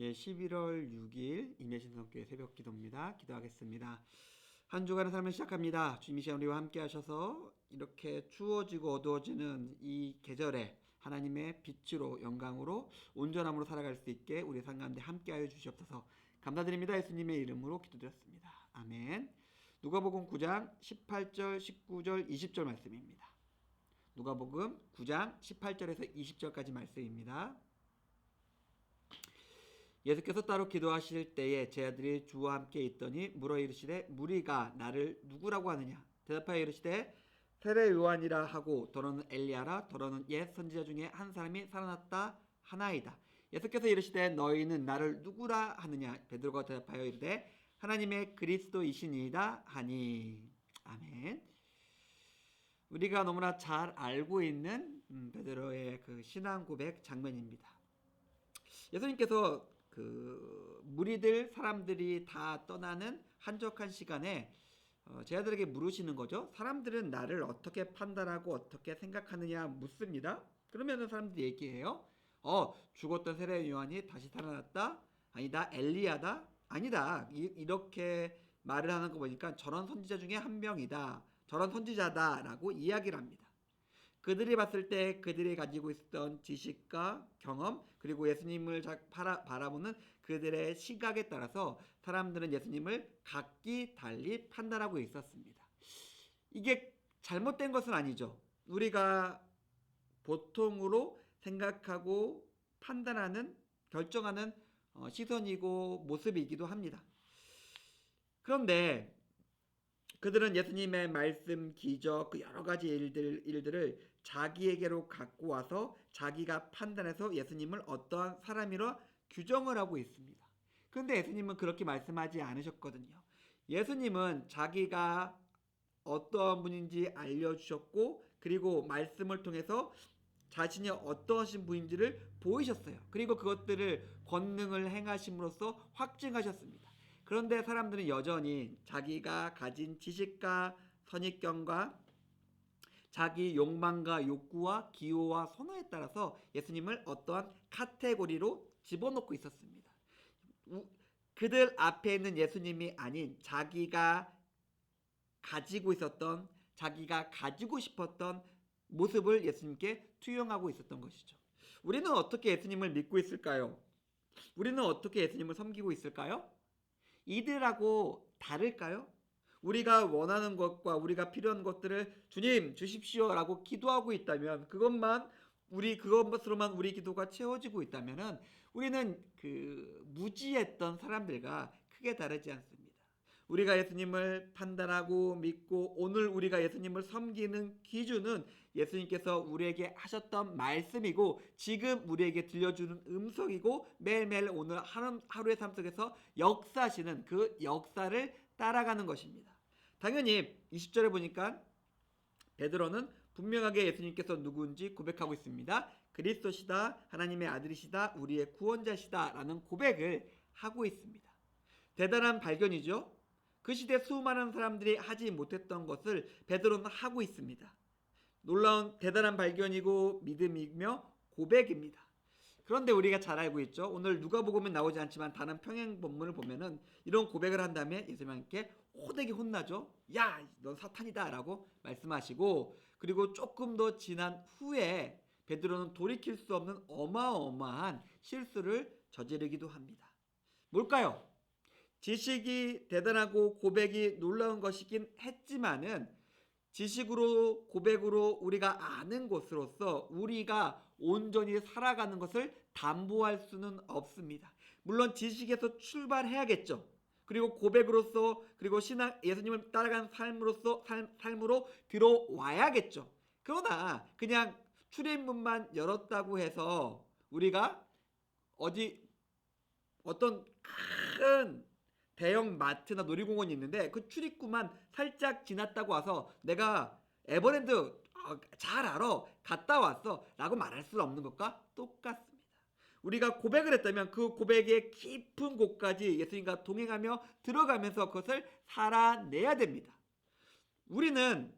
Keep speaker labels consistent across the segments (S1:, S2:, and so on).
S1: 11월 6일 임예신성교회 새벽 기도입니다. 기도하겠습니다. 한 주간의 삶을 시작합니다. 주님이 시간 우리와 함께 하셔서 이렇게 추워지고 어두워지는 이 계절에 하나님의 빛으로 영광으로 온전함으로 살아갈 수 있게 우리 삶 가운데 함께하여 주시옵소서. 감사드립니다. 예수님의 이름으로 기도드렸습니다. 아멘. 누가복음 9장 18절, 19절, 20절 말씀입니다. 누가복음 9장 18절에서 20절까지 말씀입니다. 예수께서 따로 기도하실 때에 제 아들이 주와 함께 있더니 물어 이르시되 무리가 나를 누구라고 하느냐 대답하여 이르시되 세례 요한이라 하고 더러는 엘리야라 더러는 옛 선지자 중에 한 사람이 살아났다 하나이다. 예수께서 이르시되 너희는 나를 누구라 하느냐 베드로가 대답하여 이르되 하나님의 그리스도이시니이다 하니. 아멘. 우리가 너무나 잘 알고 있는 베드로의 그 신앙 고백 장면입니다. 예수님께서 그 무리들 사람들이 다 떠나는 한적한 시간에 제 아들에게 물으시는 거죠. 사람들은 나를 어떻게 판단하고 어떻게 생각하느냐 묻습니다. 그러면 사람들이 얘기해요. 죽었던 세례 요한이 다시 살아났다? 아니다. 엘리야다? 아니다. 이렇게 말을 하는 거 보니까 저런 선지자 중에 한 명이다. 저런 선지자다라고 이야기를 합니다. 그들이 봤을 때 그들이 가지고 있었던 지식과 경험 그리고 예수님을 바라보는 그들의 시각에 따라서 사람들은 예수님을 각기 달리 판단하고 있었습니다. 이게 잘못된 것은 아니죠. 우리가 보통으로 생각하고 판단하는 결정하는 시선이고 모습이기도 합니다. 그런데 그들은 예수님의 말씀, 기적, 그 여러 가지 일들을 자기에게로 갖고 와서 자기가 판단해서 예수님을 어떠한 사람이라 규정을 하고 있습니다. 그런데 예수님은 그렇게 말씀하지 않으셨거든요. 예수님은 자기가 어떠한 분인지 알려주셨고 그리고 말씀을 통해서 자신이 어떠하신 분인지를 보이셨어요. 그리고 그것들을 권능을 행하심으로써 확증하셨습니다. 그런데 사람들은 여전히 자기가 가진 지식과 선입견과 자기 욕망과 욕구와 기호와 선호에 따라서 예수님을 어떠한 카테고리로 집어넣고 있었습니다. 그들 앞에 있는 예수님이 아닌 자기가 가지고 있었던 자기가 가지고 싶었던 모습을 예수님께 투영하고 있었던 것이죠. 우리는 어떻게 예수님을 믿고 있을까요? 우리는 어떻게 예수님을 섬기고 있을까요? 이들하고 다를까요? 우리가 원하는 것과 우리가 필요한 것들을 주님 주십시오라고 기도하고 있다면 그것으로만 우리 기도가 채워지고 있다면 우리는 그 무지했던 사람들과 크게 다르지 않습니다. 우리가 예수님을 판단하고 믿고 오늘 우리가 예수님을 섬기는 기준은 예수님께서 우리에게 하셨던 말씀이고 지금 우리에게 들려주는 음성이고 매일매일 오늘 하루의 삶 속에서 역사하시는 그 역사를 따라가는 것입니다. 당연히 20절에 보니까 베드로는 분명하게 예수님께서 누구인지 고백하고 있습니다. 그리스도시다, 하나님의 아들이시다, 우리의 구원자시다 라는 고백을 하고 있습니다. 대단한 발견이죠. 그 시대 수많은 사람들이 하지 못했던 것을 베드로는 하고 있습니다. 놀라운 대단한 발견이고 믿음이며 고백입니다. 그런데 우리가 잘 알고 있죠. 오늘 누가복음은 나오지 않지만 다른 평행 본문을 보면은 이런 고백을 한 다음에 예수님께 호되게 혼나죠. 야, 넌 사탄이다 라고 말씀하시고 그리고 조금 더 지난 후에 베드로는 돌이킬 수 없는 어마어마한 실수를 저지르기도 합니다. 뭘까요? 지식이 대단하고 고백이 놀라운 것이긴 했지만은 지식으로 고백으로 우리가 아는 것으로서 우리가 온전히 살아가는 것을 담보할 수는 없습니다. 물론 지식에서 출발해야겠죠. 그리고 고백으로서 그리고 신앙 예수님을 따라가는 삶으로 들어와야겠죠. 그러나 그냥 출입문만 열었다고 해서 우리가 어떤 큰 대형 마트나 놀이공원이 있는데 그 출입구만 살짝 지났다고 와서 내가 에버랜드 잘 알아 갔다 왔어 라고 말할 수 없는 것과 똑같습니다. 우리가 고백을 했다면 그 고백의 깊은 곳까지 예수님과 동행하며 들어가면서 그것을 살아내야 됩니다. 우리는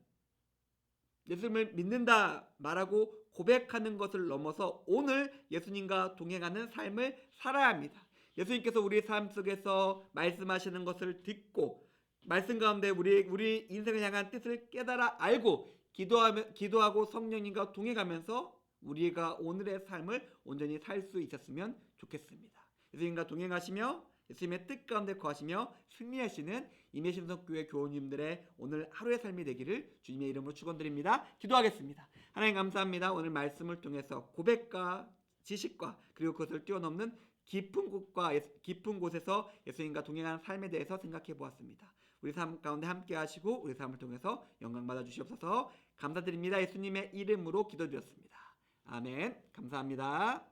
S1: 예수님을 믿는다 말하고 고백하는 것을 넘어서 오늘 예수님과 동행하는 삶을 살아야 합니다. 예수님께서 우리 삶 속에서 말씀하시는 것을 듣고 말씀 가운데 우리 인생을 향한 뜻을 깨달아 알고 기도하고 성령님과 동행하면서 우리가 오늘의 삶을 온전히 살 수 있었으면 좋겠습니다. 예수님과 동행하시며 예수님의 뜻 가운데 거하시며 승리하시는 임예신성교회 교우님들의 오늘 하루의 삶이 되기를 주님의 이름으로 축원드립니다. 기도하겠습니다. 하나님 감사합니다. 오늘 말씀을 통해서 고백과 지식과 그리고 그것을 뛰어넘는 깊은 곳에서 예수님과 동행하는 삶에 대해서 생각해 보았습니다. 우리 삶 가운데 함께 하시고 우리 삶을 통해서 영광 받아 주시옵소서. 감사드립니다. 예수님의 이름으로 기도드렸습니다. 아멘. 감사합니다.